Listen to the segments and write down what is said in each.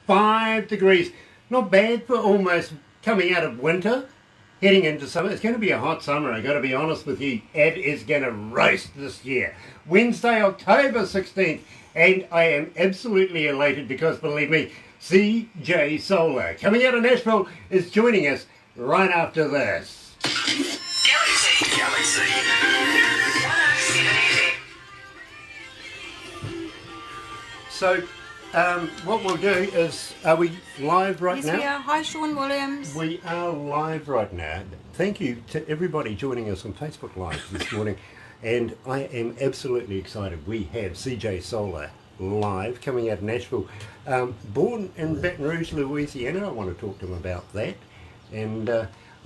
5 degrees. Not bad for almost coming out of winter, heading into summer. It's going to be a hot summer, I've got to be honest with you. It is going to roast this year. Wednesday, October 16th, and I am absolutely elated because, believe me, CJ Solar, coming out of Nashville, is joining us right after this. Galaxy 107fm. So, what we'll do is, are we live right now? Yes, we are. Hi, Sean Williams. We are live right now. Thank you to everybody joining us on Facebook Live this morning. And I am absolutely excited. We have CJ Solar live coming out of Nashville. Born in Baton Rouge, Louisiana. I want to talk to him about that. And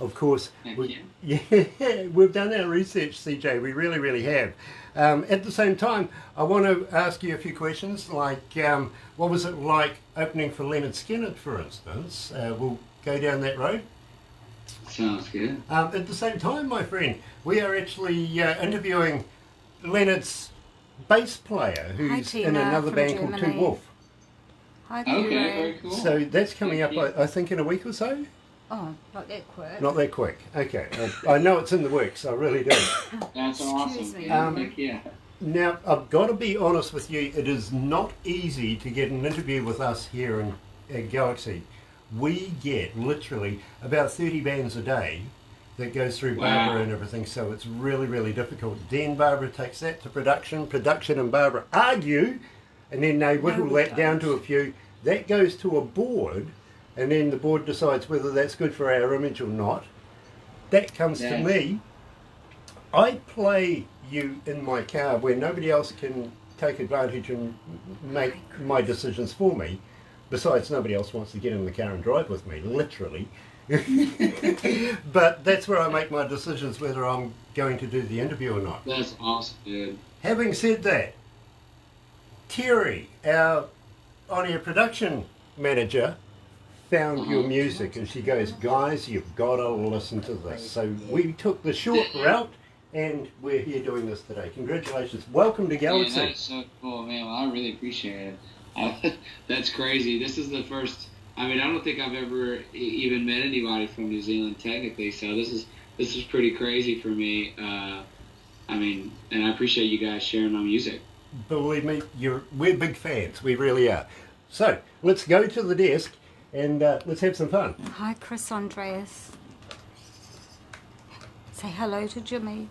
of course, we've done our research, CJ. We really, really have. At the same time, I want to ask you a few questions, like what was it like opening for Leonard Skinner, for instance? We'll go down that road. Sounds good. At the same time, my friend, we are actually interviewing Leonard's bass player, who's in another band called Two Wolf. Hi, Tina. Okay, very cool. So that's coming up, I think, in a week or so? Oh, not that quick. Not that quick. Okay. I know it's in the works. I really do. That's awesome. Excuse me. Heck yeah. Now, I've got to be honest with you. It is not easy to get an interview with us here at Galaxy. We get literally about 30 bands a day that goes through Barbara and everything, so it's really, really difficult. Then Barbara takes that to production and Barbara argue, and then they whittle that down to a few. That goes to a board, and then the board decides whether that's good for our image or not. That comes to me. I play you in my car where nobody else can take advantage and make my decisions for me. Besides, nobody else wants to get in the car and drive with me, literally. But that's where I make my decisions whether I'm going to do the interview or not. That's awesome, dude. Having said that, Terry, our on-air production manager, found your music, and she goes, guys, you've got to listen to this. So we took the short route, and we're here doing this today. Congratulations. Welcome to Galaxy. Yeah, that's so cool, man. Well, I really appreciate it. That's crazy. This is the first, I mean, I don't think I've ever even met anybody from New Zealand, technically, so this is pretty crazy for me. I mean, and I appreciate you guys sharing my music. Believe me, we're big fans. We really are. So, let's go to the desk, and let's have some fun. Hi, Chris Andreas. Say hello to Jimmy.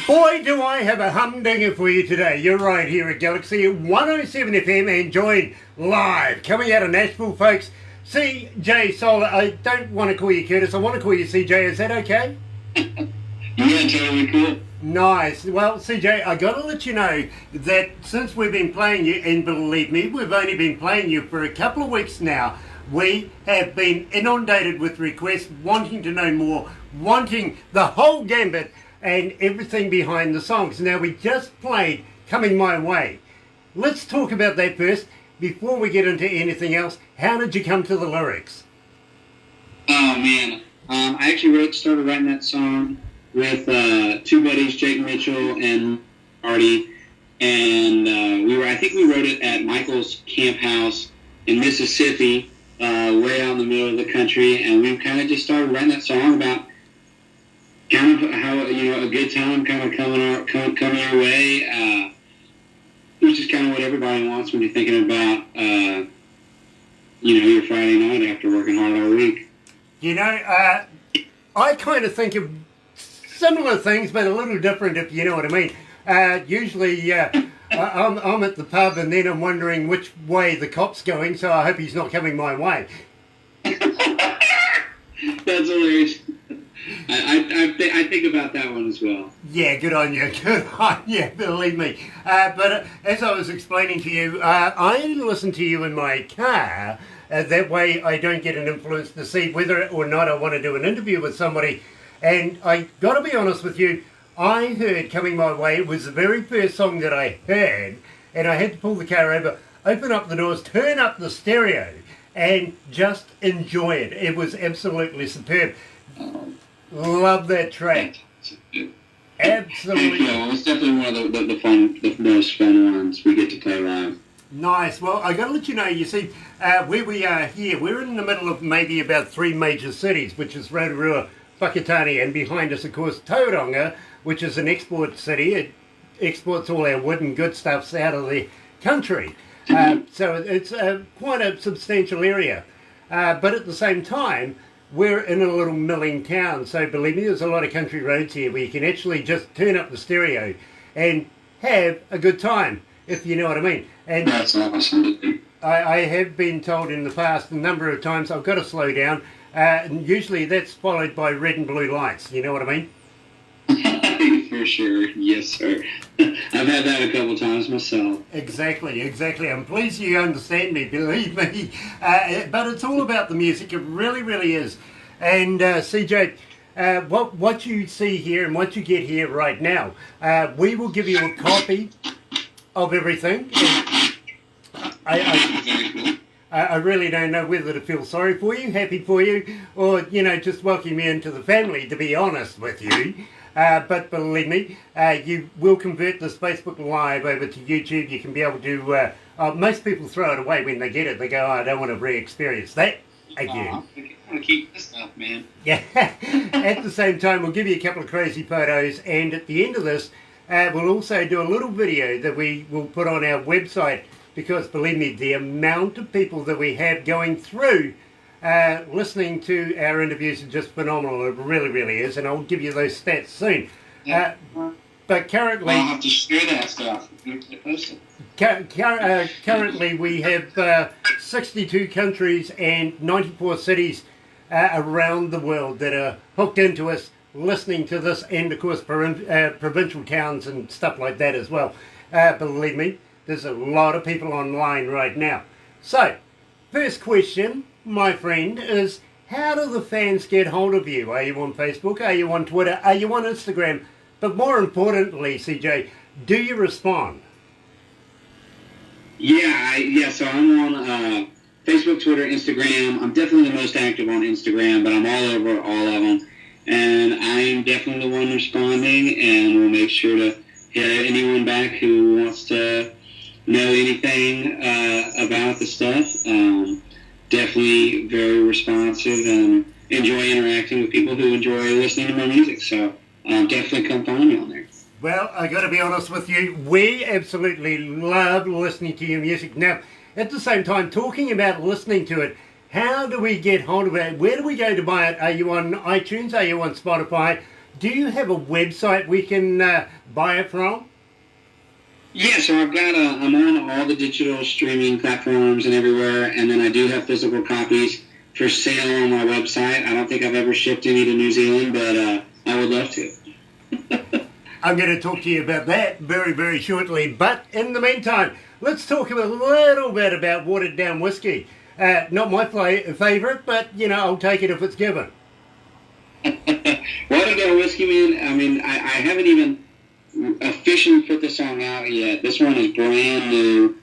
Boy, do I have a humdinger for you today. You're right here at Galaxy 107fm and joined live, coming out of Nashville, folks, CJ Solar. I don't want to call you Curtis, I want to call you CJ. Is that okay? Yeah, totally cool. Nice. Well, CJ, I got to let you know that since we've been playing you, and believe me, we've only been playing you for a couple of weeks now, we have been inundated with requests, wanting to know more, wanting the whole gambit and everything behind the songs. Now, we just played Coming My Way. Let's talk about that first. Before we get into anything else, how did you come to the lyrics? Oh, man. I actually started writing that song with two buddies, Jake Mitchell and Artie. And I think we wrote it at Michael's camp house in Mississippi. way out in the middle of the country, and we've kind of just started writing that song about kind of how, a good time kind of coming your way, which is kind of what everybody wants when you're thinking about, your Friday night after working hard all week. I kind of think of similar things, but a little different, if you know what I mean. Usually, I'm at the pub and then I'm wondering which way the cop's going, so I hope he's not coming my way. That's hilarious. I think about that one as well. Yeah, good on you. Good on you, believe me. But as I was explaining to you, I listen to you in my car. That way I don't get an influence to see whether or not I want to do an interview with somebody. And I got to be honest with you, I heard Coming My Way. It was the very first song that I heard, and I had to pull the car over, open up the doors, turn up the stereo, and just enjoy it. It was absolutely superb. Love that track. Absolutely. Yeah, it's definitely one of the most fun ones we get to play live. Nice. Well, I got to let you know, you see, where we are here, we're in the middle of maybe about 3 major cities, which is Rotorua, Whakatane, and behind us, of course, Tauranga, which is an export city. It exports all our wood and good stuffs out of the country. So it's quite a substantial area. But at the same time, we're in a little milling town. So believe me, there's a lot of country roads here where you can actually just turn up the stereo and have a good time, if you know what I mean. And that's awesome. I have been told in the past a number of times I've got to slow down. And usually that's followed by red and blue lights. You know what I mean? For sure. Yes, sir. I've had that a couple times myself. Exactly. I'm pleased you understand me, believe me. But it's all about the music. It really, really is. And CJ, what you see here and what you get here right now, we will give you a copy of everything. I really don't know whether to feel sorry for you, happy for you, or, just welcome you into the family, to be honest with you. But believe me, you will convert this Facebook Live over to YouTube. You can be able to, most people throw it away when they get it. They go, I don't want to re-experience that again. I want to keep this stuff, man. Yeah. At the same time, we'll give you a couple of crazy photos, and at the end of this, we'll also do a little video that we will put on our website, because believe me, the amount of people that we have going through listening to our interviews are just phenomenal. It really, really is, and I'll give you those stats soon. Yeah. But currently, I'll have to share that stuff. Currently, we have 62 countries and 94 cities around the world that are hooked into us, listening to this, and of course provincial towns and stuff like that as well. Believe me, there's a lot of people online right now. So, first question, my friend, is how do the fans get hold of you? Are you on Facebook? Are you on Twitter? Are you on Instagram? But more importantly, CJ, do you respond? Yeah, so I'm on Facebook, Twitter, Instagram. I'm definitely the most active on Instagram, but I'm all over all of them. And I'm definitely the one responding, and we'll make sure to hit anyone back who wants to know anything about the stuff. Definitely very responsive and enjoy interacting with people who enjoy listening to my music. So definitely come find me on there. Well, I got to be honest with you, we absolutely love listening to your music. Now, at the same time, talking about listening to it, how do we get hold of it? Where do we go to buy it? Are you on iTunes? Are you on Spotify? Do you have a website we can buy it from? Yeah, so I'm on all the digital streaming platforms and everywhere, and then I do have physical copies for sale on my website. I don't think I've ever shipped any to New Zealand, but I would love to. I'm going to talk to you about that very, very shortly. But in the meantime, let's talk a little bit about watered down whiskey. Not my favourite, but, I'll take it if it's given. Watered down whiskey, man, I mean, I haven't even officially put the song out yet. This one is brand new.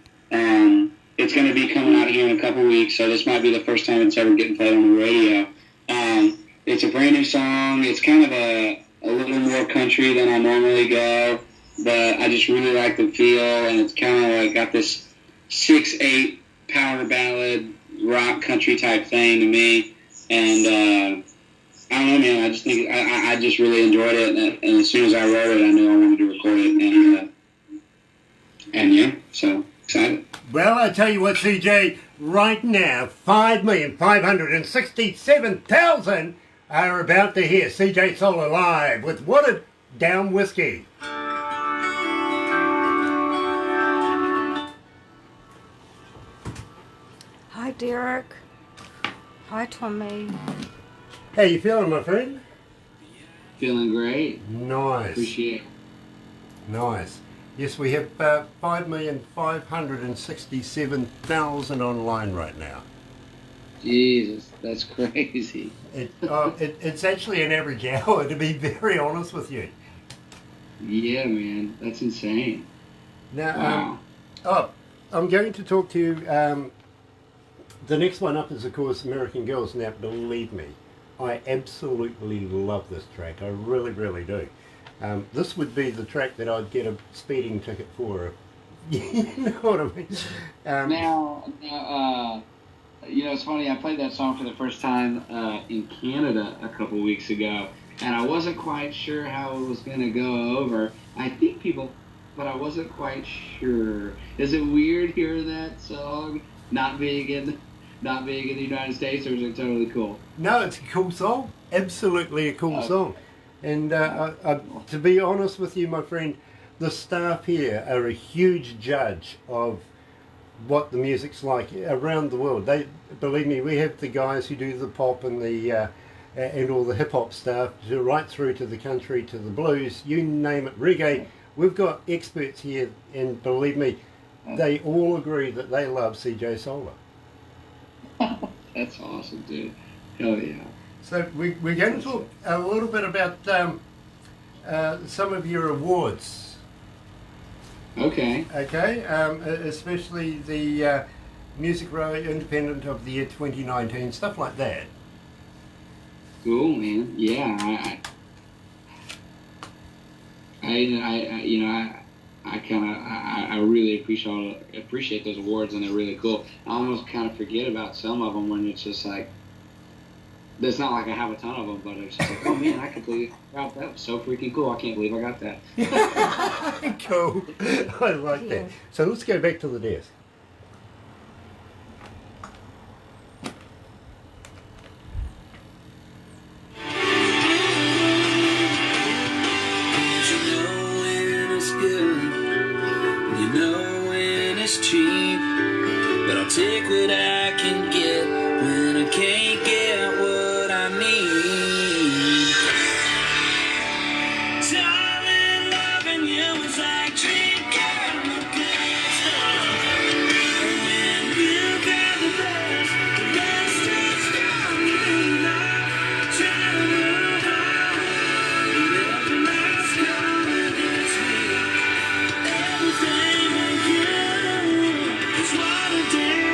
It's going to be coming out here in a couple weeks, so this might be the first time it's ever getting played on the radio. It's a brand new song. It's kind of a little more country than I normally go, but I just really like the feel, and it's kind of like got this 6/8 power ballad rock country type thing to me, and I don't know, man. I just think I just really enjoyed it, and as soon as I wrote it, I knew I wanted to record it, and yeah, so excited. Well, I tell you what, CJ, right now, 5,567,000 are about to hear CJ Solar live with Watered Down Whiskey. Hi, Derek. Hi, Tommy. How you feeling, my friend? Feeling great. Nice. Appreciate it. Nice. Yes, we have 5,567,000 online right now. Jesus, that's crazy. It's actually an average hour, to be very honest with you. Yeah, man, that's insane. Now, I'm going to talk to you. The next one up is, of course, American Girls. Now, believe me, I absolutely love this track. I really, really do. This would be the track that I'd get a speeding ticket for. You know what I mean? Now, you know, it's funny. I played that song for the first time in Canada a couple weeks ago, and I wasn't quite sure how it was going to go over. I think people, but I wasn't quite sure. Is it weird hearing that song not being in the United States, or is it totally cool? No, it's a cool song. Absolutely a cool song. And to be honest with you, my friend, the staff here are a huge judge of what the music's like around the world. They, believe me, we have the guys who do the pop and the and all the hip hop stuff, right through to the country, to the blues, you name it, reggae. We've got experts here, and believe me, they all agree that they love CJ Solar. That's awesome, dude. Hell yeah. So we're going to talk a little bit about some of your awards. Okay. Okay, especially the Music Row Independent of the Year 2019, stuff like that. Cool, man. Yeah, I really appreciate those awards, and they're really cool. I almost kind of forget about some of them when it's just like, it's not like I have a ton of them, but it's just like, oh man, I completely forgot. That was so freaking cool. I can't believe I got that. Cool. I like that. So let's go back to the desk. Take what I can get when I can't get what I need. Darling, loving you is like drinking the good stuff. When you got the best is gone enough. Try to move on. Every night's coming this week. Everything with you is watered down.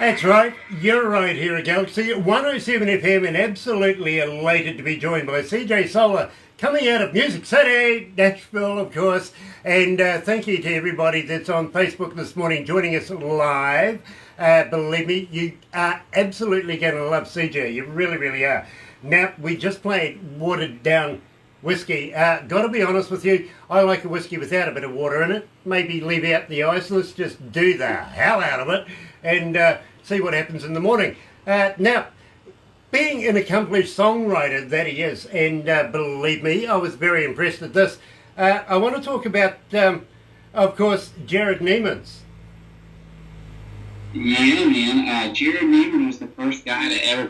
That's right, you're right here at Galaxy 107 FM, and absolutely elated to be joined by CJ Solar, coming out of Music City, Nashville, of course. And thank you to everybody that's on Facebook this morning joining us live. Believe me, you are absolutely going to love CJ. You really, really are. Now, we just played Watered Down Whiskey. Got to be honest with you, I like a whiskey without a bit of water in it. Maybe leave out the ice. Let's just do the hell out of it and see what happens in the morning. Now, being an accomplished songwriter that he is, and believe me, I was very impressed at this. I want to talk about, of course, Jared Neiman's. Yeah, man. Jared Neiman was the first guy to ever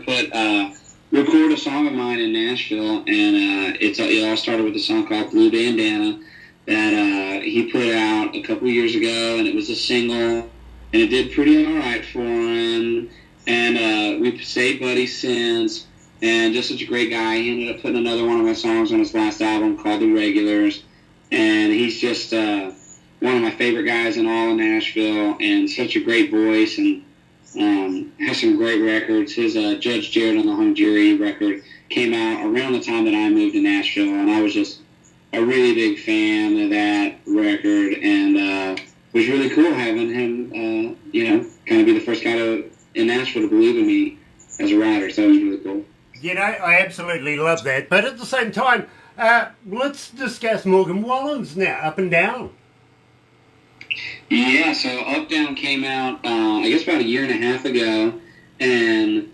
record a song of mine in Nashville, and it all started with a song called Blue Bandana that he put out a couple years ago, and it was a single, and it did pretty all right for him. And we've stayed buddies since. and just such a great guy. He ended up putting another one of my songs on his last album called The Regulars, and he's just one of my favorite guys in all of Nashville, and such a great voice, and has some great records. His Judge Jared on the Hung Jury record came out around the time that I moved to Nashville, and I was just a really big fan of that record, and it was really cool having him, kind of be the first guy in Nashville to believe in me as a writer, so it was really cool. I absolutely love that. But at the same time, let's discuss Morgan Wallen's now, Up and Down. Yeah, so Up Down came out, I guess about a year and a half ago, and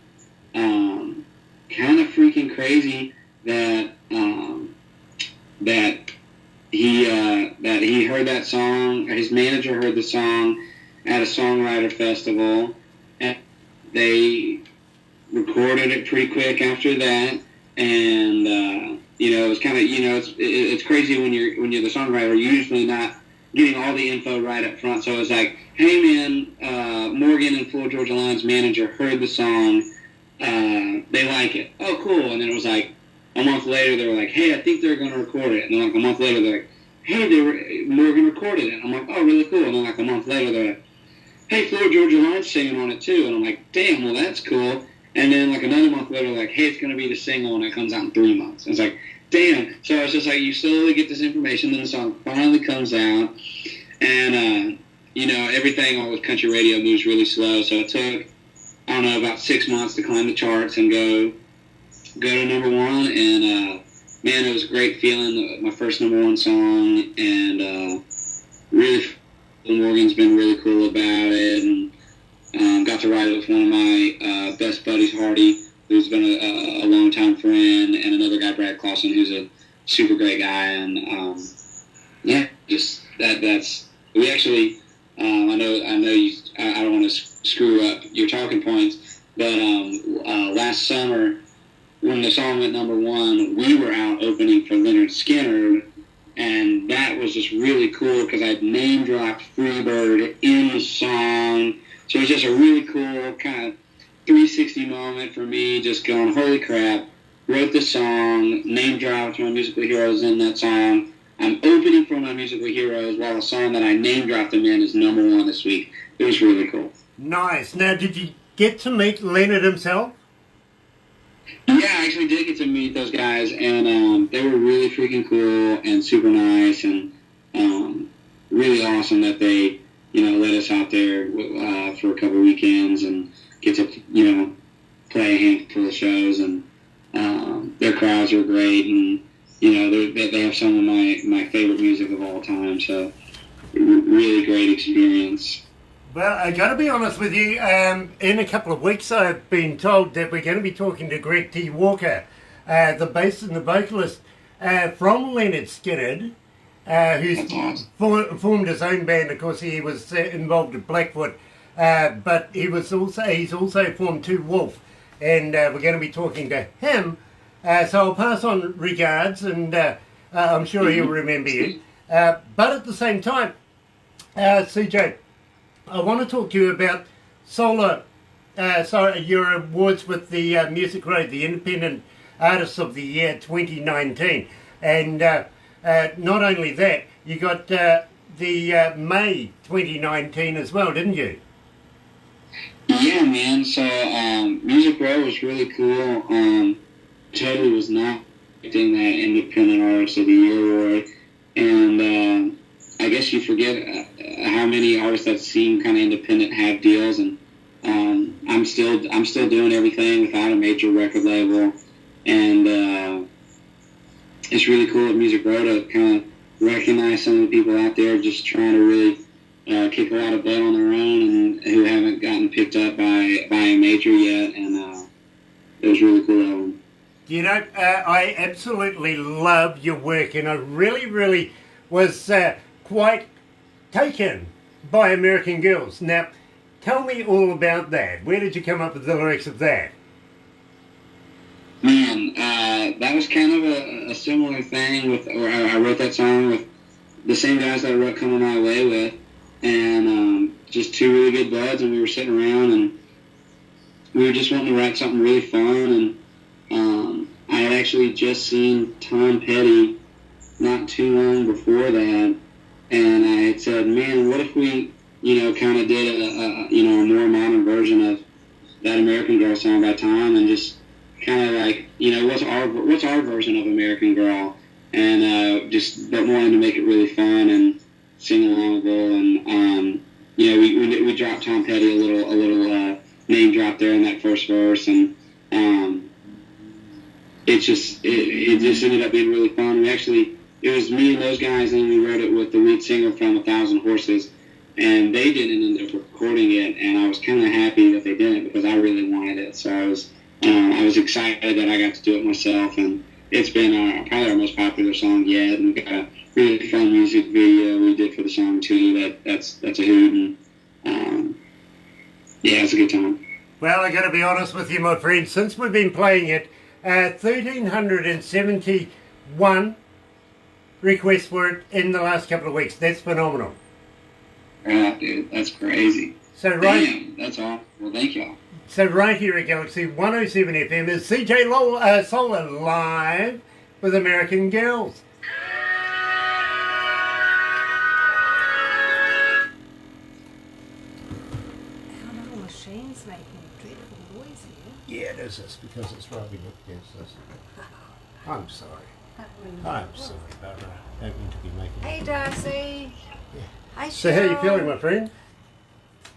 kind of freaking crazy that he heard that song. His manager heard the song at a songwriter festival, and they recorded it pretty quick after that. And it was kind of it's crazy when you're the songwriter. You're usually not getting all the info right up front. So it was like, hey man, Morgan and Floyd Georgia Line's manager heard the song. They like it. Oh, cool. And then it was like a month later, they were like, hey, I think they're going to record it. And then like a month later, they're like, hey, Morgan recorded it. I'm like, oh, really cool. And then like a month later, they're like, hey, Floyd Georgia Line's singing on it too. And I'm like, damn, well, that's cool. And then like another month later, like, hey, it's going to be the single, and it comes out in 3 months. And it's like, damn. So it's just like you slowly get this information, then the song finally comes out. And, everything on with country radio moves really slow. So it took, I don't know, about 6 months to climb the charts and go to number one. And, man, it was a great feeling, my first number one song. And really, Morgan's been really cool about it. And got to write it with one of my best buddies, Hardy, who's been a longtime friend, and another guy, Brad Clausen, who's a super great guy. And, just that's we actually, I know you, I don't want to screw up your talking points, but last summer when the song went number one, we were out opening for Leonard Skinner, and that was just really cool because I'd name dropped Freebird in the song. So it was just a really cool kind of 360 moment for me, just going, holy crap, wrote the song, name dropped my musical heroes in that song. I'm opening for my musical heroes while a song that I name dropped them in is number one this week. It was really cool. Nice. Now, did you get to meet Leonard himself? Yeah, I actually did get to meet those guys, and they were really freaking cool and super nice, and really awesome that they, let us out there for a couple weekends and get to, play a handful of shows, and their crowds are great, and they have some of my favorite music of all time, so really great experience. Well, I got to be honest with you, in a couple of weeks I've been told that we're going to be talking to Greg T. Walker, the bassist and the vocalist from Leonard Skinner, who's formed his own band. Of course, he was involved in Blackfoot, but he's also formed Two Wolf, and we're going to be talking to him. So I'll pass on regards, and I'm sure he'll remember you. But at the same time, CJ, I want to talk to you about your awards with the Music Road, the Independent Artist of the Year 2019. And not only that, you got the May 2019 as well, didn't you? Yeah, man. So Music Road was really cool. Totally was not expecting that Independent Artist of the Year award. And I guess you forget how many artists that seem kind of independent have deals, and I'm still doing everything without a major record label, and it's really cool at Music Row to kind of recognize some of the people out there just trying to really kick a lot of butt on their own and who haven't gotten picked up by a major yet, and it was really cool of them. I absolutely love your work, and I really, really was quite taken by American Girls. Now, tell me all about that. Where did you come up with the lyrics of that? Man, that was kind of a similar thing where I wrote that song with the same guys that I wrote Coming My Way with, and just two really good buds, and we were sitting around, and we were just wanting to write something really fun, I had actually just seen Tom Petty not too long before that, and I had said, man, what if we, kind of did a more modern version of that American Girl song by Tom, and just kind of like, what's our version of American Girl, and but wanted to make it really fun and sing alongable, and we dropped Tom Petty a little name drop there in that first verse, and it just ended up being really fun. It was me and those guys, and we wrote it with the lead singer from 1,000 Horses, and they didn't end up recording it, and I was kind of happy that they didn't because I really wanted it. So I was excited that I got to do it myself, and it's been probably our most popular song yet, and we got a really fun music video we did for the song too. That's a hoot, and yeah, it's a good time. Well, I got to be honest with you, my friend. Since we've been playing it, 1,371 requests for it in the last couple of weeks. That's phenomenal. Yeah, dude, that's crazy. So Damn, that's awesome. Well, thank y'all. So right here at Galaxy 107 FM is CJ Solar live with American Girls. Our little machine's making a dreadful noise here. Yeah, it is this because it's rubbing up against this. I'm sorry. I'm sorry, Barbara. Don't mean to be making. Hey, Darcy. Yeah. Hi, So how you Cheryl. feeling, my friend?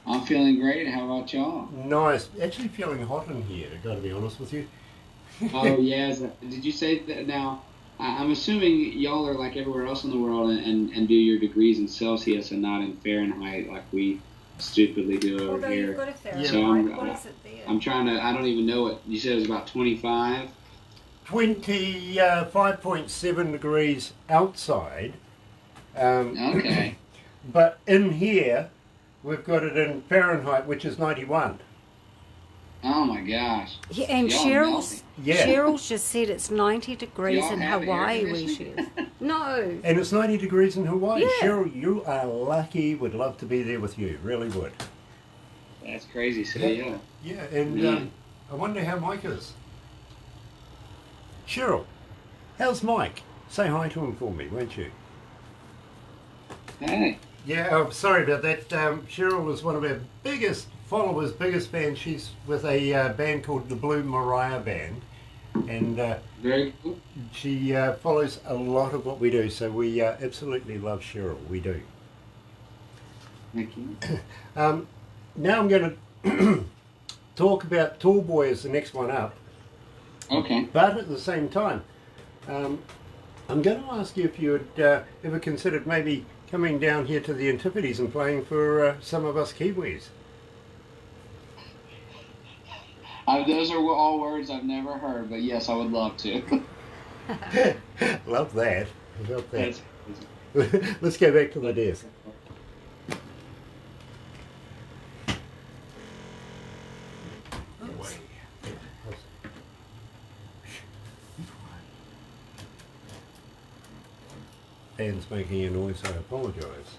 I'm feeling great. How about y'all? Nice. Actually feeling hot in here, I've got to be honest with you. Oh, yeah. Did you say that now? I'm assuming y'all are like everywhere else in the world and do your degrees in Celsius and not in Fahrenheit like we stupidly do over Although here. you've got a Fahrenheit, So what is it there? I'm trying to, I don't even know what, you said it was about 25? 25.7 degrees outside. Okay. But in here, we've got it in Fahrenheit, which is 91. Oh my gosh. Yeah, and Y'all Cheryl's Yeah. Cheryl's just said it's 90 degrees Y'all in have Hawaii air where she conditioning? is. No. And it's 90 degrees in Hawaii. Yeah. Cheryl, you are lucky. Would love to be there with you. Really would. That's crazy. So yeah. Yeah, and Yeah. I wonder how Mike is. Cheryl, how's Mike? Say hi to him for me, won't you? Hey. Yeah, sorry about that. Cheryl is one of our biggest followers, biggest fans. She's with a band called the Blue Mariah Band, and Very cool. she follows a lot of what we do, so we absolutely love Cheryl. We do. Thank you. Now I'm going to talk about Tall Boy as the next one up, Okay. but at the same time, I'm going to ask you if you had ever considered maybe coming down here to the Antipodes and playing for some of us Kiwis. Those are all words I've never heard, but yes, I would love to. Love that. Love that. That's- Let's go back to the desk. Dan's making a noise, I apologise.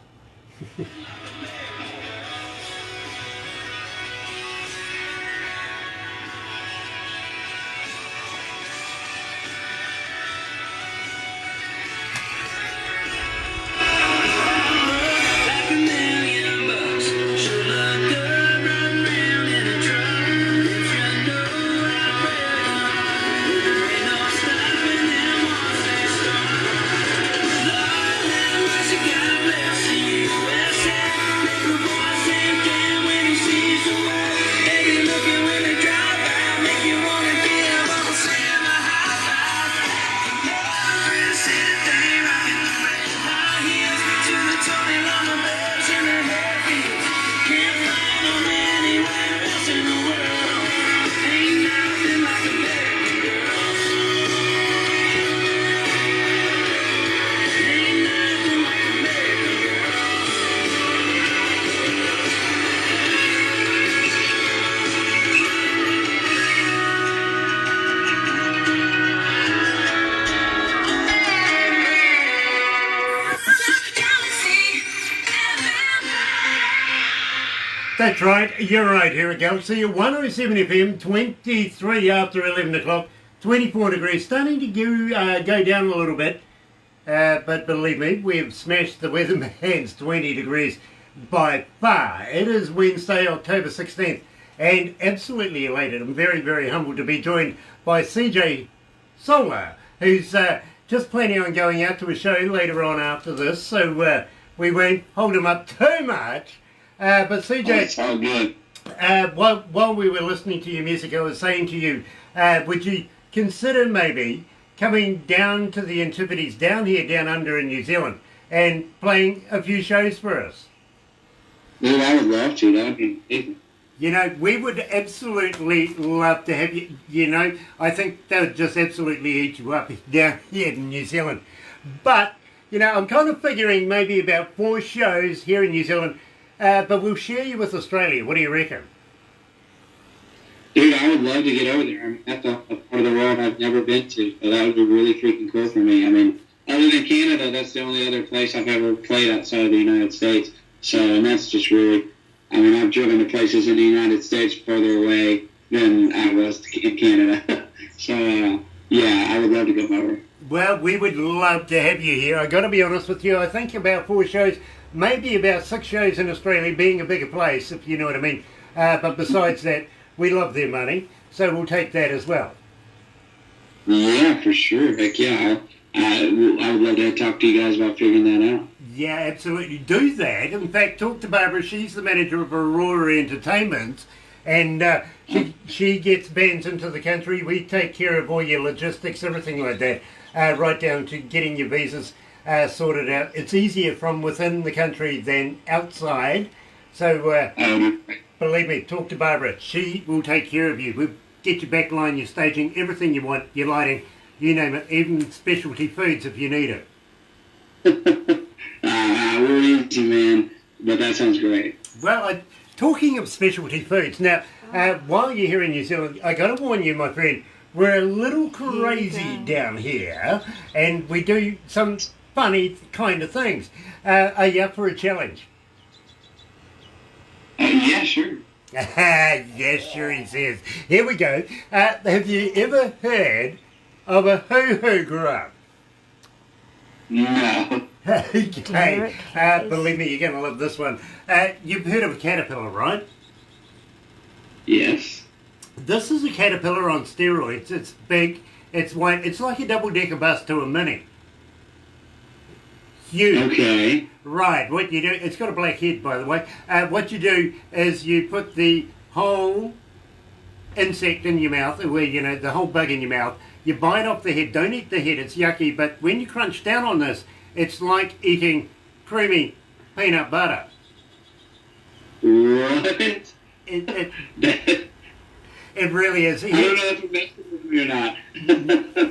Like $1,000,000, should look good running around in a truck. If you know how well, there ain't no stopping them once they start. Lord, have mercy, God bless the USA. Make a boy say again when he sees the world. Hey, you looking when they drive by, make you wanna give up a slam a high five. Lord, see the thing rocking the high heels to the Tony Llama bells in the headfields. Can't find them anywhere else in the world. Ain't nothing like American girls. Ain't nothing like American girls. Galaxy That's right, you're right here at Galaxy 107 FM, 23 after 11 o'clock. 24 degrees, starting to go down a little bit. But believe me, we've smashed the weatherman's 20 degrees by far. It is Wednesday, October 16th, and absolutely elated. I'm very, very humbled to be joined by CJ Solar, who's just planning on going out to a show later on after this, so we won't hold him up too much. But CJ, It's all good. while we were listening to your music, I was saying to you, would you consider maybe coming down to the Antipodes, down here, down under in New Zealand, and playing a few shows for us? Dude, I would love to. That would be amazing. You know, we would absolutely love to have you. You know, I think that would just absolutely eat you up down here in New Zealand. But, you know, I'm kind of figuring maybe about 4 shows here in New Zealand, but we'll share you with Australia. What do you reckon? Dude, I would love to get over there. I mean, that's a part of the world I've never been to, so that would be really freaking cool for me. I mean, other than Canada, that's the only other place I've ever played outside of the United States. So, and that's just really, I mean, I've driven to places in the United States further away than I was in Canada. So, yeah, I would love to go over. Well, we would love to have you here. I got to be honest with you. I think about 4 shows, maybe about 6 shows in Australia, being a bigger place, if you know what I mean. But besides that, we love their money, so we'll take that as well. Yeah, for sure. Heck yeah. I would love to talk to you guys about figuring that out. Yeah, absolutely. Do that. In fact, talk to Barbara. She's the manager of Aurora Entertainment, and she gets bands into the country. We take care of all your logistics, everything like that, right down to getting your visas sorted out. It's easier from within the country than outside. So, believe me, talk to Barbara. She will take care of you. We'll get your backline, your staging, everything you want, your lighting, you name it, even specialty foods if you need it. We're easy, man, but that sounds great. Well, talking of specialty foods, now, while you're here in New Zealand, I got to warn you, my friend, we're a little crazy down here, and we do some funny kind of things. Are you up for a challenge? Yeah, sure. Yes, sure, he says. Here we go. Have you ever heard of a hoo-hoo grub? No. Okay. Believe me, you're going to love this one. You've heard of a caterpillar, right? Yes. This is a caterpillar on steroids. It's big, it's white, it's like a double-decker bus to a mini. Huge. Okay. Right, what you do, it's got a black head, by the way. What you do is you put the whole insect in your mouth, where, you know, the whole bug in your mouth. You bite off the head. Don't eat the head, it's yucky, but when you crunch down on this, it's like eating creamy peanut butter. What? It really is. I don't know if you're messing with me or not.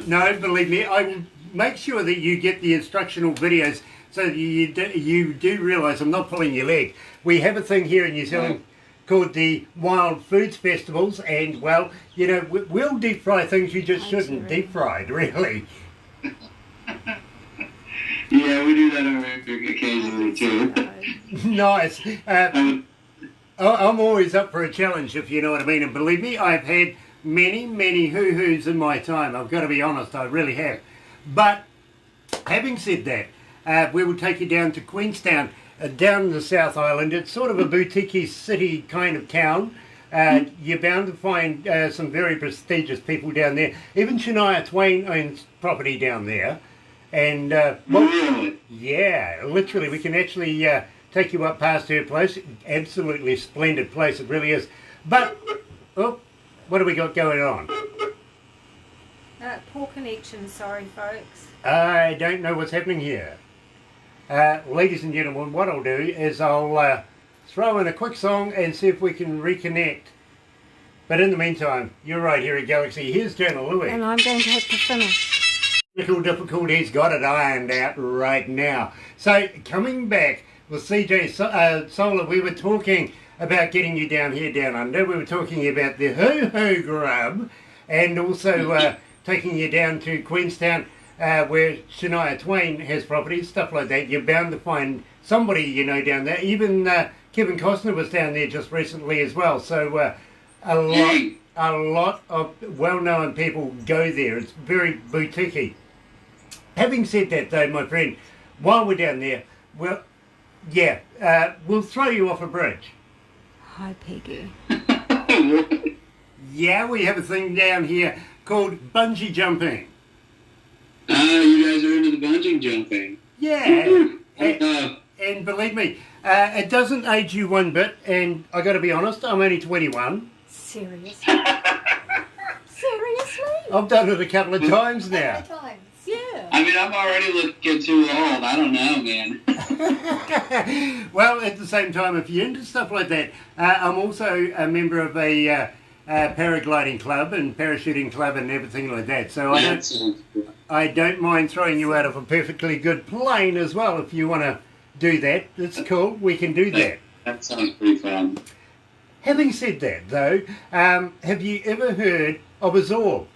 No, believe me, I will make sure that you get the instructional videos so that you do realise I'm not pulling your leg. We have a thing here in New Zealand called the Wild Foods Festivals, and, well, you know, we'll deep fry things you just shouldn't deep fried, really. Yeah, we do that occasionally too. Nice. I'm always up for a challenge, if you know what I mean, and believe me, I've had many, many hoo-hoos in my time. I've got to be honest, I really have. But having said that, we will take you down to Queenstown, down in the South Island. It's sort of a boutique city kind of town. You're bound to find some very prestigious people down there. Even Shania Twain owns property down there. And, well, yeah, literally, we can actually take you up past her place. Absolutely splendid place, it really is. But, oh, what do we got going on? Poor connection, sorry folks. I don't know what's happening here. Ladies and gentlemen, what I'll do is I'll throw in a quick song and see if we can reconnect. But in the meantime, you're right here at Galaxy. Here's Jonah Louie. And I'm going to have to finish. Technical difficulties, got it ironed out right now. So, coming back with CJ Solar, we were talking about getting you down here, down under. We were talking about the hoo-hoo grub, and also taking you down to Queenstown, where Shania Twain has property, stuff like that. You're bound to find somebody you know down there. Even Kevin Costner was down there just recently as well. So a a lot of well-known people go there. It's very boutique-y. Having said that, though, my friend, while we're down there, well, yeah, we'll throw you off a bridge. Hi, Peggy. Yeah, we have a thing down here called bungee jumping. Oh, you guys are into the bungee jumping. Yeah. Uh, And believe me, it doesn't age you one bit, and I got to be honest, I'm only 21. Seriously? Seriously? I've done it a couple of times How now. many times? Yeah. I mean, I'm already looking too old. I don't know, man. Well, at the same time, if you're into stuff like that, I'm also a member of a paragliding club and parachuting club and everything like that. So I don't mind throwing you out of a perfectly good plane as well if you want to do that. It's cool. We can do that. That sounds pretty fun. Having said that, though, have you ever heard of a Zorb?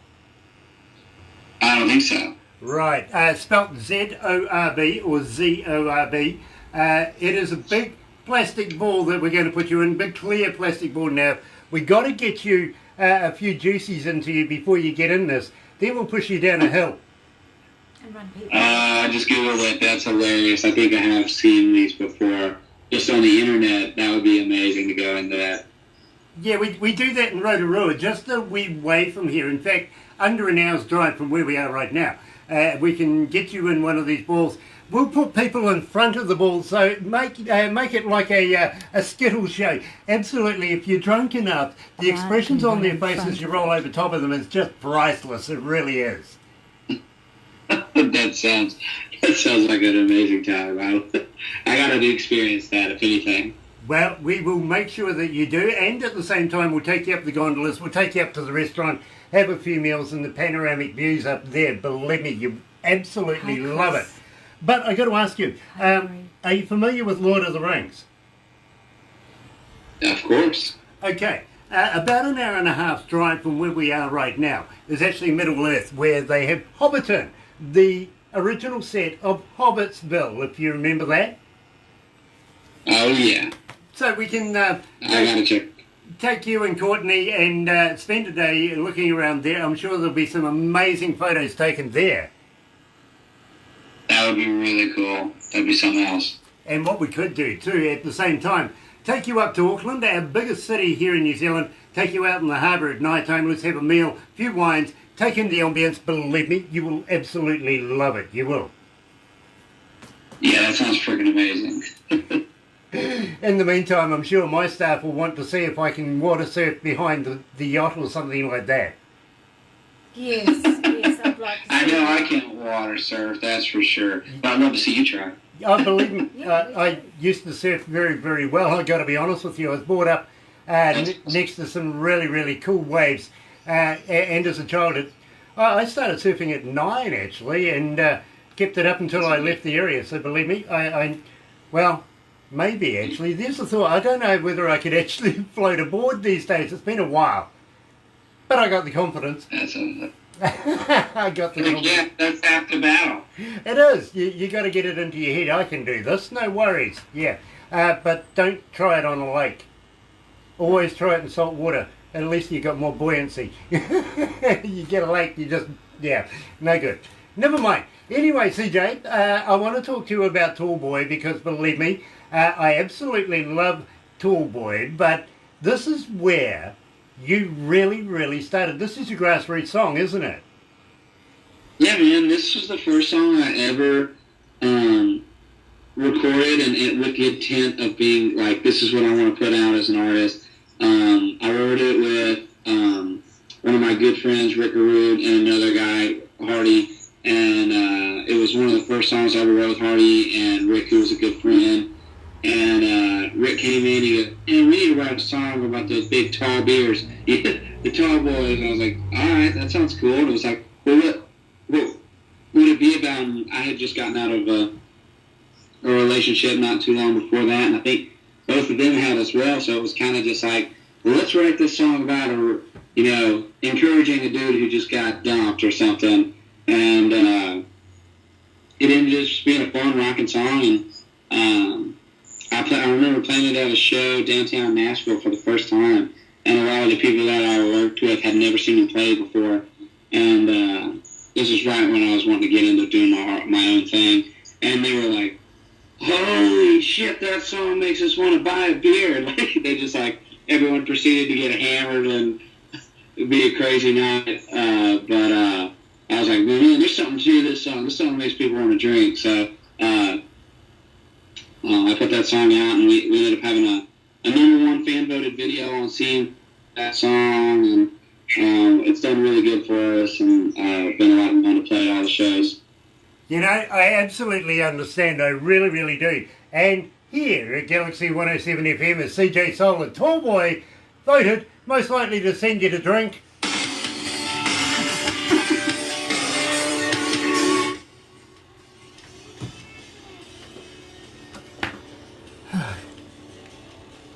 I don't think so. Right, spelt Z-O-R-B or Z-O-R-B. It is a big plastic ball that we're going to put you in, big clear plastic ball. Now, we got to get you a few juices into you before you get in this. Then we'll push you down a hill. And run people. I just Googled it. That's hilarious. I think I have seen these before. Just on the internet. That would be amazing to go into that. Yeah, we do that in Rotorua, just a wee way from here. In fact, under an hour's drive from where we are right now. We can get you in one of these balls. We'll put people in front of the ball, so make it like a skittle show. Absolutely, if you're drunk enough, the expressions on their faces you roll over top of them is just priceless. It really is. That sounds like an amazing time. I got to experience that, if anything. Well, we will make sure that you do, and at the same time we'll take you up the gondolas, we'll take you up to the restaurant, have a few meals, and the panoramic views up there, believe me, you absolutely love it. But I got to ask you, are you familiar with Lord of the Rings? Of course. Okay, about an hour and a half drive from where we are right now is actually Middle Earth, where they have Hobbiton, the original set of Hobbitsville, if you remember that. Oh, yeah. So we can I got to check. take you and Courtney and spend a day looking around there. I'm sure there'll be some amazing photos taken there. That would be really cool. That'd be something else. And what we could do too at the same time, take you up to Auckland, our biggest city here in New Zealand, take you out in the harbour at night time, let's have a meal, a few wines, take in the ambience. Believe me, you will absolutely love it. You will. Yeah, that sounds freaking amazing. In the meantime, I'm sure my staff will want to see if I can water surf behind the yacht or something like that. Yes, I'd like to I see know that. I can't water surf, that's for sure. But I'd love to see you try. I believe me, I used to surf very, very well. I got to be honest with you. I was brought up next to some really, really cool waves. And as a child, I started surfing at 9 actually, and kept it up until I left the area. So believe me, well, maybe actually. There's a thought. I don't know whether I could actually float a board these days. It's been a while, but I got the confidence. I got the confidence. Yeah, that's half the battle. It is. You got to get it into your head. I can do this. No worries. Yeah. But don't try it on a lake. Always try it in salt water. At least you got more buoyancy. You get a lake, you just, yeah, no good. Never mind. Anyway, CJ, I want to talk to you about Tallboy because, believe me, I absolutely love Tallboy, but this is where you really, really started. This is your grassroots song, isn't it? Yeah, man, this was the first song I ever recorded and with the intent of being like, this is what I want to put out as an artist. I wrote it with one of my good friends, Rick Arood, and another guy, Hardy, and it was one of the first songs I ever wrote with Hardy and Rick, who was a good friend. And Rick came in and he goes, hey, we need to write a song about those big tall beers, the tall boys. And I was like, all right, that sounds cool. And it was like, well, what would it be about? And I had just gotten out of a relationship not too long before that, and I think both of them had as well. So it was kind of just like, well, let's write this song about, encouraging a dude who just got dumped or something. And it ended up just being a fun rocking song. And I remember playing it at a show downtown Nashville for the first time, and a lot of the people that I worked with had never seen him play before. And this was right when I was wanting to get into doing my own thing. And they were like, holy shit, that song makes us want to buy a beer. Like, they just like, everyone proceeded to get hammered and it'd be a crazy night. But I was like, man, there's something to this song. This song makes people want to drink. So I put that song out, and we ended up having a #1 fan-voted video on seeing that song, and it's done really good for us, and been a lot of fun to play at all the shows. You know, I absolutely understand. I really, really do. And here at Galaxy 107 FM is CJ Solar, Tall Boy, voted most likely to send you to drink.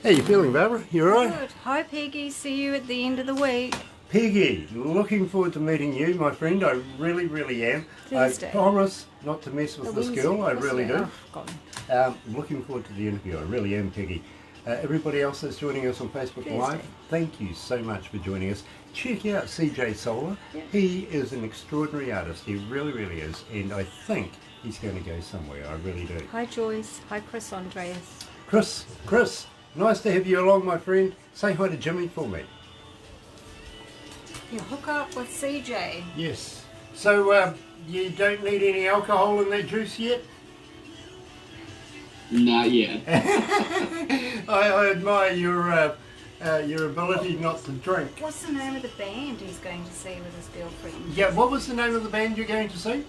How you feeling, Barbara? You alright? Good. Hi, Peggy. See you at the end of the week. Peggy, looking forward to meeting you, my friend. I really, really am. Thursday. I promise not to mess with this girl. I really do. Oh, Looking forward to the interview. I really am, Peggy. Everybody else that's joining us on Facebook Thursday. Live, thank you so much for joining us. Check out CJ Solar. Yeah. He is an extraordinary artist. He really, really is. And I think he's going to go somewhere. I really do. Hi, Joyce. Hi, Chris Andreas. Chris, nice to have you along, my friend. Say hi to Jimmy for me. You hook up with CJ. Yes. So, you don't need any alcohol in that juice yet? Not yet. I admire your ability not to drink. What's the name of the band he's going to see with his girlfriend? Yeah, what was the name of the band you're going to see?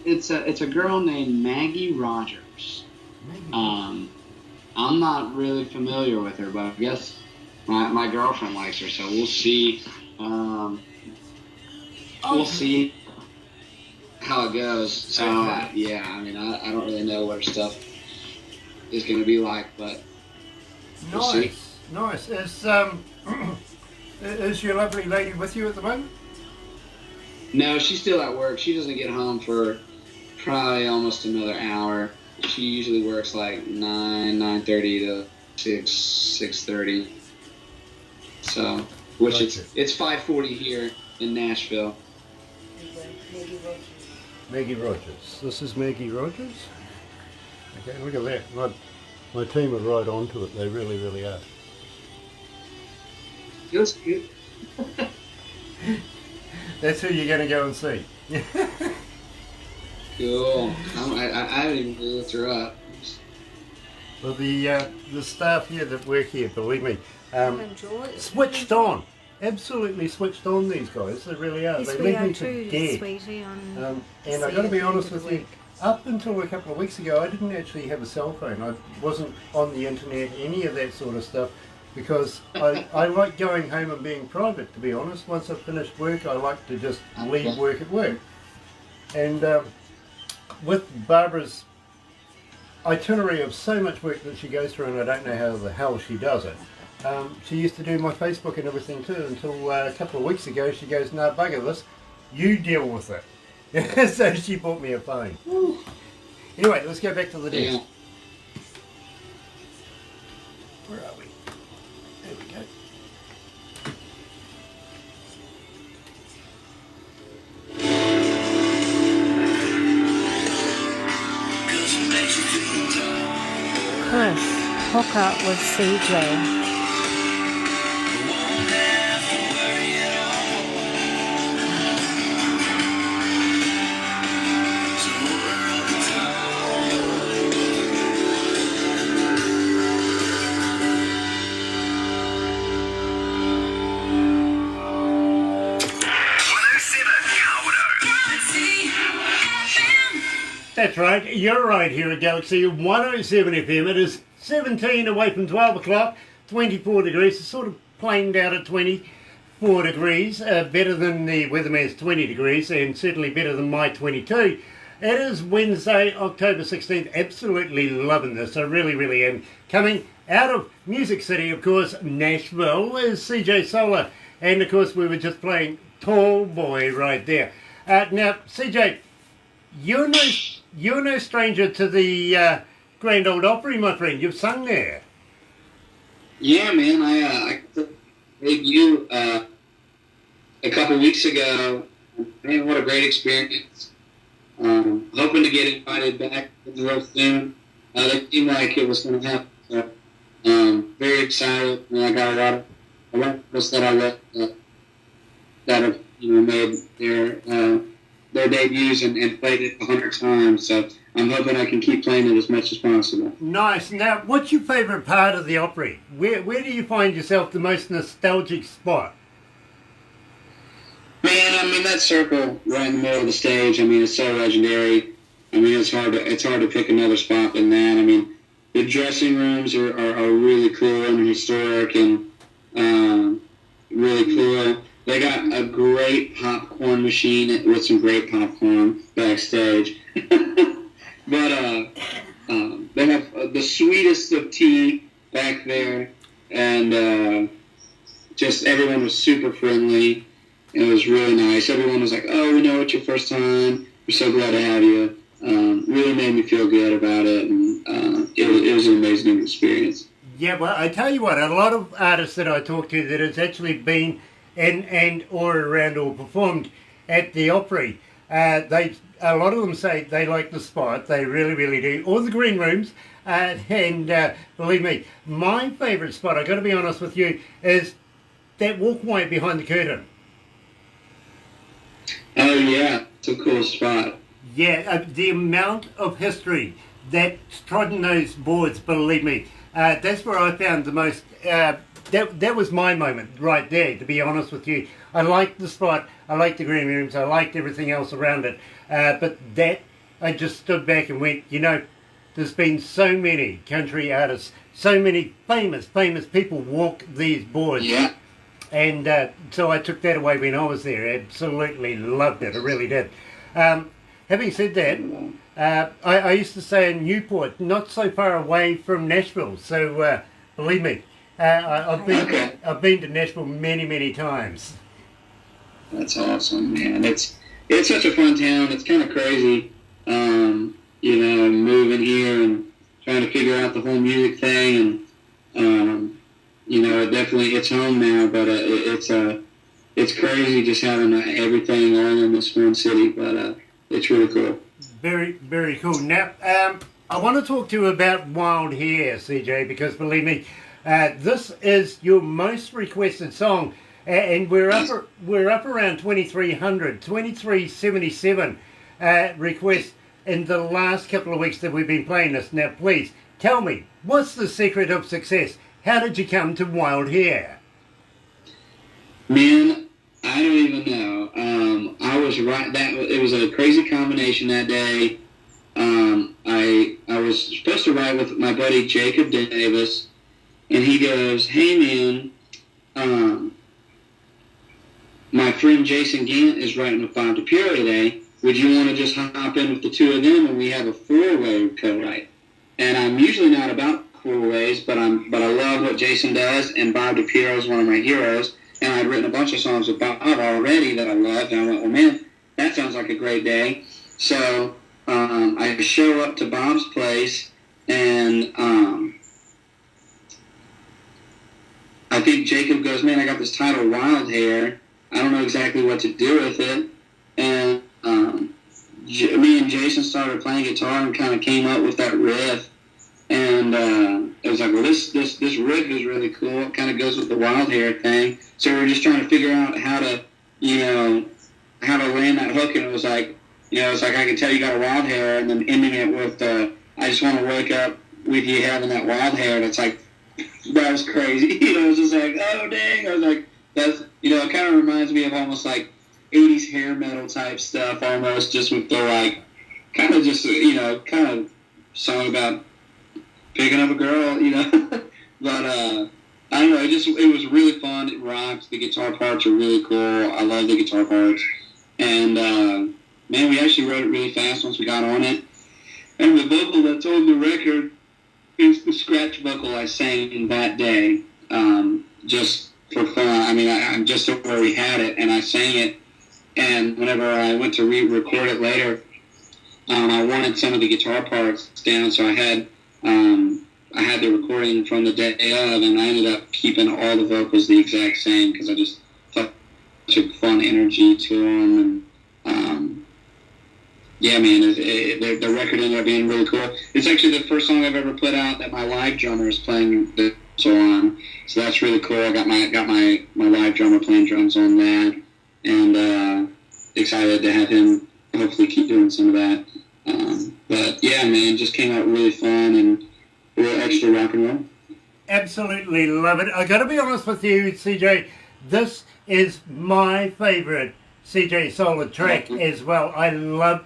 It's a girl named Maggie Rogers. I'm not really familiar with her, but I guess my girlfriend likes her, so we'll see. We'll see how it goes. So yeah, I mean, I don't really know what her stuff is going to be like, but we'll see. Nice. Is your lovely lady with you at the moment? No, she's still at work. She doesn't get home for probably almost another hour. She usually works like 9:30 to 6:30. So, which it's 5:40 here in Nashville. Maggie Rogers. This is Maggie Rogers. Okay, look at that. My team are right onto it. They really, really are. Feels good. That's who you're going to go and see. Cool. I haven't even looked her up. Well, the staff here that work here, believe me, Enjoy it. switched on. Absolutely switched on, these guys. They really are. Yes, they we leave are me too, to dead. sweetie. And I've got to be honest with you, up until a couple of weeks ago, I didn't actually have a cell phone. I wasn't on the internet, any of that sort of stuff, because I like going home and being private, to be honest. Once I've finished work, I like to just leave work at work. And with Barbara's itinerary of so much work that she goes through, and I don't know how the hell she does it, she used to do my Facebook and everything too, until a couple of weeks ago she goes, no, bugger this, you deal with it. So she bought me a phone. Anyway, let's go back to the desk. Yeah. Where are we? There we go. Chris, hook up with CJ. That's right, you're right here at Galaxy 107 FM. It is 17 away from 12 o'clock, 24 degrees. It's sort of planed out at 24 degrees, better than the weatherman's 20 degrees, and certainly better than my 22. It is Wednesday, October 16th. Absolutely loving this. I really, really am. Coming out of Music City, of course, Nashville, is CJ Solar. And, of course, we were just playing Tall Boy right there. Now, CJ, you're no stranger to the Grand Ole Opry, my friend. You've sung there. Yeah, man. I debut a couple weeks ago. Man, what a great experience. Hoping to get invited back real soon. It seemed like it was going to happen. So, very excited. I got a lot of artists that I love that have made their debuts and played it 100 times. So I'm hoping I can keep playing it as much as possible. Nice. Now, what's your favourite part of the Opry? Where do you find yourself the most nostalgic spot? Man, I mean, that circle right in the middle of the stage, I mean, it's so legendary. I mean, it's hard to pick another spot than that. I mean, the dressing rooms are really cool and historic and really cool. They got a great popcorn machine with some great popcorn backstage. But they have the sweetest of tea back there, and just everyone was super friendly. It was really nice. Everyone was like, "Oh, we know it's your first time. We're so glad to have you." Really made me feel good about it, and it was an amazing experience. Yeah, well, I tell you what, a lot of artists that I talk to that has actually been and or around or performed at the Opry, a lot of them say they like the spot. They really, really do. Or the green rooms. And believe me, my favourite spot, I've got to be honest with you, is that walkway behind the curtain. Oh, yeah. It's a cool spot. Yeah, the amount of history that's trodden those boards, believe me, that's where I found the most, that was my moment right there, to be honest with you. I liked the spot, I liked the green rooms, I liked everything else around it, but that, I just stood back and went, there's been so many country artists, so many famous people walk these boards. Yeah. And so I took that away when I was there. Absolutely loved it. I really did. Having said that, I used to stay in Newport, not so far away from Nashville. So believe me, I've been to Nashville many, many times. That's awesome, man. It's such a fun town. It's kind of crazy, moving here and trying to figure out the whole music thing and. It's home now, but it's crazy just having everything all in this one city, but it's really cool. Very, very cool. Now, I want to talk to you about Wild Hair, CJ, because believe me, this is your most requested song, and we're up around 2377 requests in the last couple of weeks that we've been playing this. Now, please, tell me, what's the secret of success? How did you come to Wild Hair? Man, I don't even know. I was right. It was a crazy combination that day. I was supposed to ride with my buddy Jacob Davis, and he goes, "Hey man, my friend Jason Gant is writing a 5 to Pure today. Would you want to just hop in with the two of them and we have a 4-way co-write?" And I'm usually not about 4-ways, but I love what Jason does, and Bob DiPiero is one of my heroes, and I'd written a bunch of songs with Bob already that I loved, and I went, well, man, that sounds like a great day. So I show up to Bob's place, and I think Jacob goes, man, I got this title, Wild Hair. I don't know exactly what to do with it. And me and Jason started playing guitar and kind of came up with that riff. And it was like, well, this riff is really cool. It kind of goes with the Wild Hair thing. So we were just trying to figure out how to land that hook. And it was like, it's like I can tell you got a wild hair, and then ending it with, I just want to wake up with you having that wild hair. And it's like, that was crazy. It was just like, oh dang. I was like, that's, it kind of reminds me of almost like 80s hair metal type stuff, almost, just with the like, kind of just, kind of song about picking up a girl, but I don't know, it was really fun. It rocks. The guitar parts are really cool. I love the guitar parts, and man, we actually wrote it really fast once we got on it. And the vocal that's on the record is the scratch vocal I sang that day, just for fun. I mean, I'm just where we had it, and I sang it. And whenever I went to re-record it later, I wanted some of the guitar parts down, so I had I had the recording from the day of, and I ended up keeping all the vocals the exact same because I just thought such a fun energy to them. And yeah, man, the record ended up being really cool. It's actually the first song I've ever put out that my live drummer is playing the solo on, so that's really cool. I got my live drummer playing drums on that, and excited to have him hopefully keep doing some of that. But yeah, man, just came out really fun and real extra rock and roll. Absolutely love it. I got to be honest with you, CJ. This is my favourite CJ Solar track as well. I love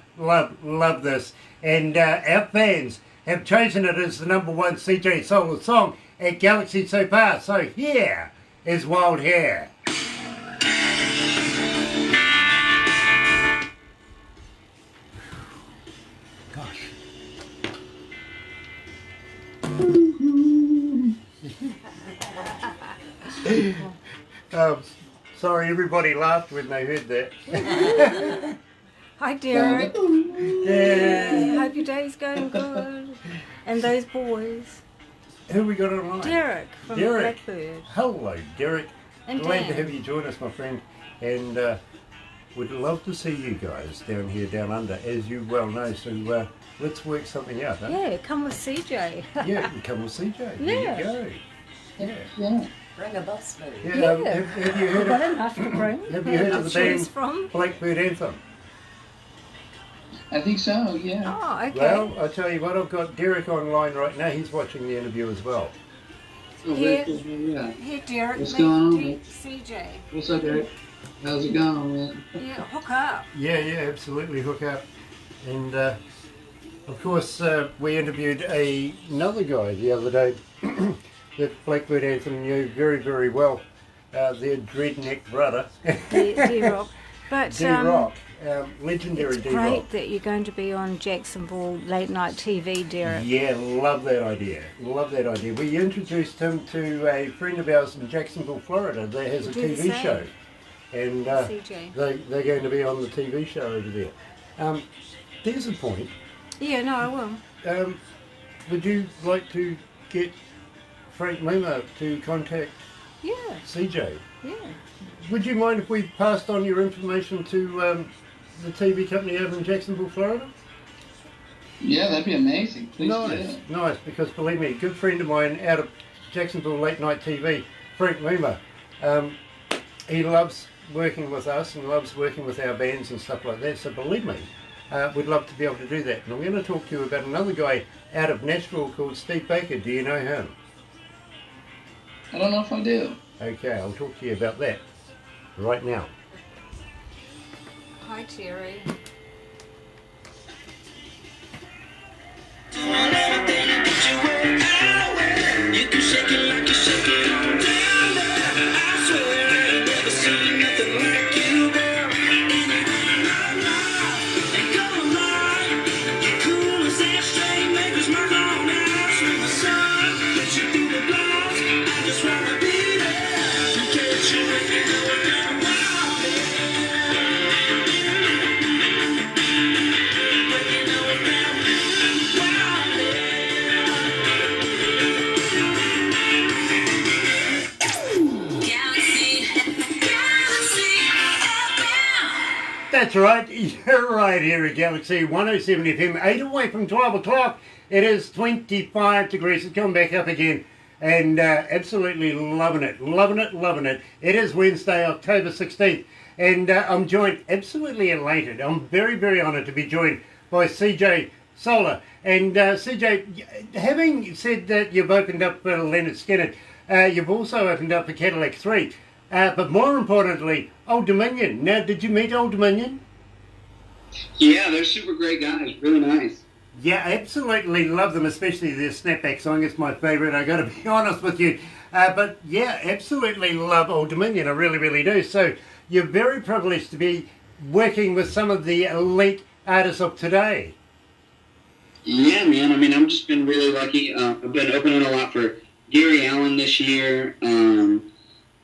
this, and our fans have chosen it as the #1 CJ Solar song at Galaxy so far. So here is Wild Hair. Gosh. Sorry, everybody laughed when they heard that. Hi, Derek. Yeah. Hope your day's going good. And those boys. Who we got online? Derek from Derek. Blackbird. Hello, Derek. And Glad Dan. to have you join us, my friend. And would love to see you guys down here, down under, as you well know. So let's work something out, huh? Yeah, come with CJ. Yeah, you can come with CJ. Yeah. There you go. Yeah. Bring a bus move. Yeah. Yeah. Have you heard Got of, enough to bring. have you heard of the choose band from? Blackbird Anthem? I think so, yeah. Oh, okay. Well, I'll tell you what, I've got Derek online right now. He's watching the interview as well. Oh, Here. very cool, yeah. Here, Derek. What's meet going on, CJ. What's up, Eric? How's it going, man? Yeah, hook up. Yeah, absolutely, hook up. And of course, we interviewed another guy the other day that Blackbird Anthem knew very, very well. Their Dreadneck brother, D-Rock. But D-Rock, legendary it's D-Rock. great that you're going to be on Jacksonville late night TV, Derek. Yeah, love that idea. Love that idea. We introduced him to a friend of ours in Jacksonville, Florida that has a Do the TV same. show. And CJ. they're going to be on the TV show over there. There's a point. Yeah, no, I will. Would you like to get Frank Lima to contact Yeah, CJ? yeah. Would you mind if we passed on your information to the TV company over in Jacksonville, Florida? Yeah, that'd be amazing. Please do Nice, it. nice, because believe me, a good friend of mine out of Jacksonville Late Night TV, Frank Lima, he loves working with us and loves working with our bands and stuff like that, so believe me, we'd love to be able to do that. And I'm going to talk to you about another guy out of Nashville called Steve Baker. Do you know him? I don't know if I do. Okay, I'll talk to you about that right now. Hi, Terry. You can shake it like you shake it on down there. I swear I ain't never seen nothing like you, girl. Ain't gonna lie, you're cool as that straight, make us mark on eyes with the sun. Let you through the blinds, I just wanna be there. To catch you if you know it down wild. When you know it down wild. That's right, you're right here at Galaxy 107 FM, 8 away from 12 o'clock. It is 25 degrees, it's coming back up again, and absolutely loving it, loving it, loving it. It is Wednesday, October 16th, and I'm joined, absolutely elated. I'm very, very honoured to be joined by CJ Solar. And CJ, having said that you've opened up for Leonard Skinner, you've also opened up for Cadillac 3. But more importantly, Old Dominion. Now, did you meet Old Dominion? Yeah, they're super great guys. Really nice. Yeah, absolutely love them, especially their Snapback song. It's my favourite, I got to be honest with you. But yeah, absolutely love Old Dominion. I really, really do. So you're very privileged to be working with some of the elite artists of today. Yeah, man. I mean, I've just been really lucky. I've been opening a lot for Gary Allen this year.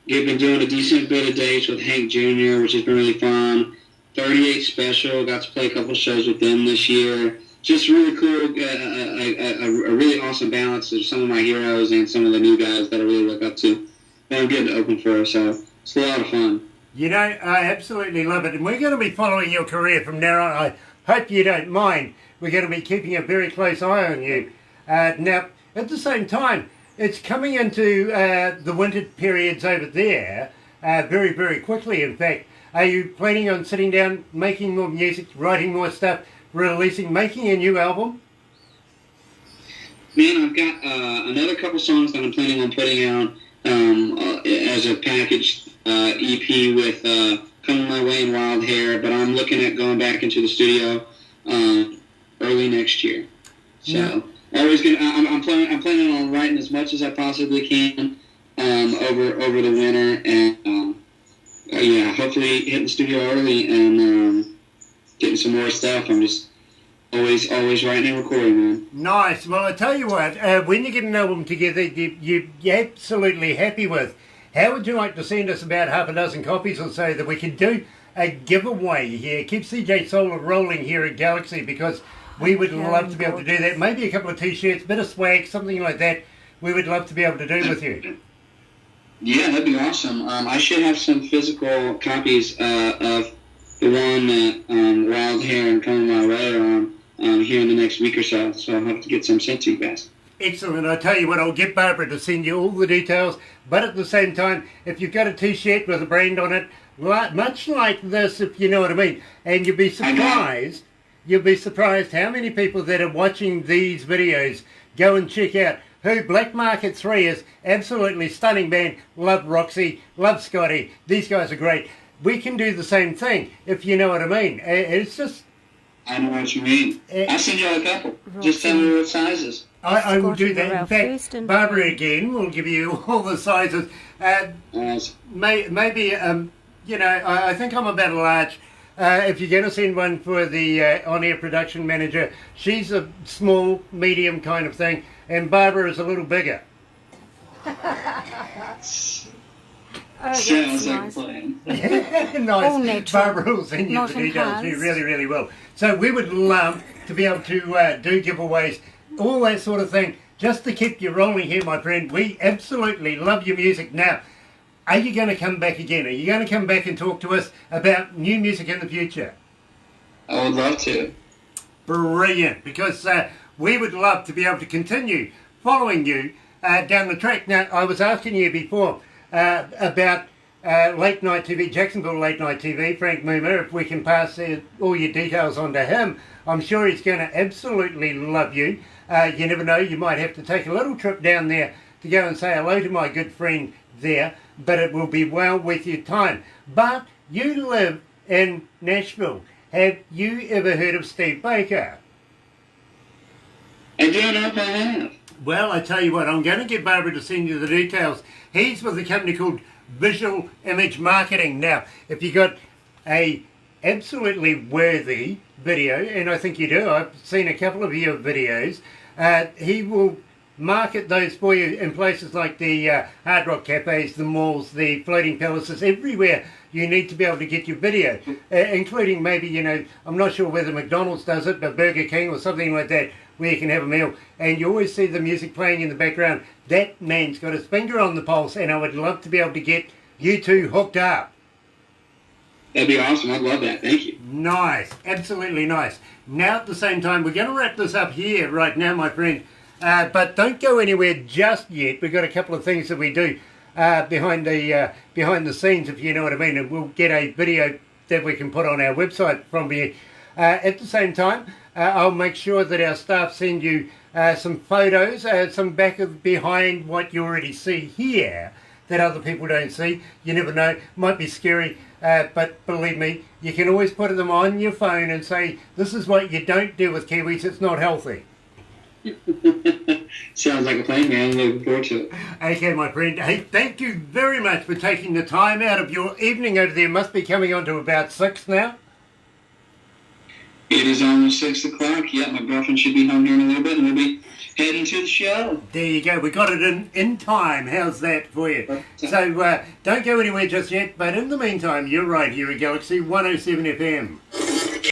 We've been doing a decent bit of dates with Hank Jr., which has been really fun. 38 Special, got to play a couple shows with them this year. just really cool, a really awesome balance of some of my heroes and some of the new guys that I really look up to that I'm getting to open for. So it's a lot of fun. You know, I absolutely love it. And we're going to be following your career from now on. I hope you don't mind. We're going to be keeping a very close eye on you. Now, at the same time, it's coming into the winter periods over there very, very quickly, in fact. Are you planning on sitting down, making more music, writing more stuff, making a new album? Man, I've got another couple songs that I'm planning on putting out as a packaged EP with Coming My Way and Wild Hair, but I'm looking at going back into the studio early next year. So I'm planning on writing as much as I possibly can over the winter, and hopefully hitting the studio early and getting some more stuff. I'm just always writing and recording, man. Nice. Well, I tell you what, when you get an album together you're absolutely happy with, how would you like to send us about half a dozen copies or so that we can do a giveaway here? Keep CJ Solar rolling here at Galaxy, because we would love to be able to do that. Maybe a couple of t-shirts, bit of swag, something like that. We would love to be able to do with you. Yeah, that'd be awesome. I should have some physical copies of the one that Wild Hair and Coming My Way are on here in the next week or so. So I'll have to get some sent to you guys. Excellent. I tell you what, I'll get Barbara to send you all the details. But at the same time, if you've got a t-shirt with a brand on it, much like this, if you know what I mean, and you'll be surprised how many people that are watching these videos go and check out who Black Market 3 is. Absolutely stunning band. Love Roxy, love Scotty. These guys are great. We can do the same thing, if you know what I mean. It's just... I know what you mean. I'll send you a couple. Roxy. Just tell me what sizes. I will do that. In fact, Barbara again will give you all the sizes. Maybe, I think I'm about a large. If you're going to send one for the on-air production manager, she's a small, medium kind of thing, and Barbara is a little bigger. Sounds like a plan. Nice. Barbara will send you the details. She really, really will. So we would love to be able to do giveaways, all that sort of thing, just to keep you rolling here, my friend. We absolutely love your music. Now, are you going to come back again? Are you going to come back and talk to us about new music in the future? I would love to. Brilliant, because we would love to be able to continue following you down the track. Now, I was asking you before about late night TV, Jacksonville late night TV, Frank Moomer, if we can pass all your details on to him. I'm sure he's going to absolutely love you. You never know, you might have to take a little trip down there to go and say hello to my good friend there, but it will be well worth your time. But you live in Nashville. Have you ever heard of Steve Baker? I don't know if I have. Well, I tell you what, I'm going to get Barbara to send you the details. He's with a company called Visual Image Marketing. Now, if you got a absolutely worthy video, and I think you do, I've seen a couple of your videos, he will market those for you in places like the Hard Rock Cafes, the malls, the floating palaces, everywhere you need to be able to get your video, including maybe, I'm not sure whether McDonald's does it, but Burger King or something like that, where you can have a meal, and you always see the music playing in the background. That man's got his finger on the pulse, and I would love to be able to get you two hooked up. That'd be awesome. I'd love that. Thank you. Nice. Absolutely nice. Now, at the same time, we're going to wrap this up here right now, my friend. But don't go anywhere just yet. We've got a couple of things that we do behind the scenes, if you know what I mean, and we'll get a video that we can put on our website from you. At the same time, I'll make sure that our staff send you some photos, some behind what you already see here that other people don't see. You never know, might be scary, but believe me, you can always put them on your phone and say, this is what you don't do with Kiwis, it's not healthy. Sounds like a plan, man. I'm looking forward to it. Okay, my friend. Hey, thank you very much for taking the time out of your evening over there. Must be coming on to about 6 now. It is almost 6 o'clock. Yeah, my girlfriend should be home here in a little bit, and we'll be heading to the show. There you go. We got it in time. How's that for you? So don't go anywhere just yet. But in the meantime, you're right here at Galaxy 107 FM.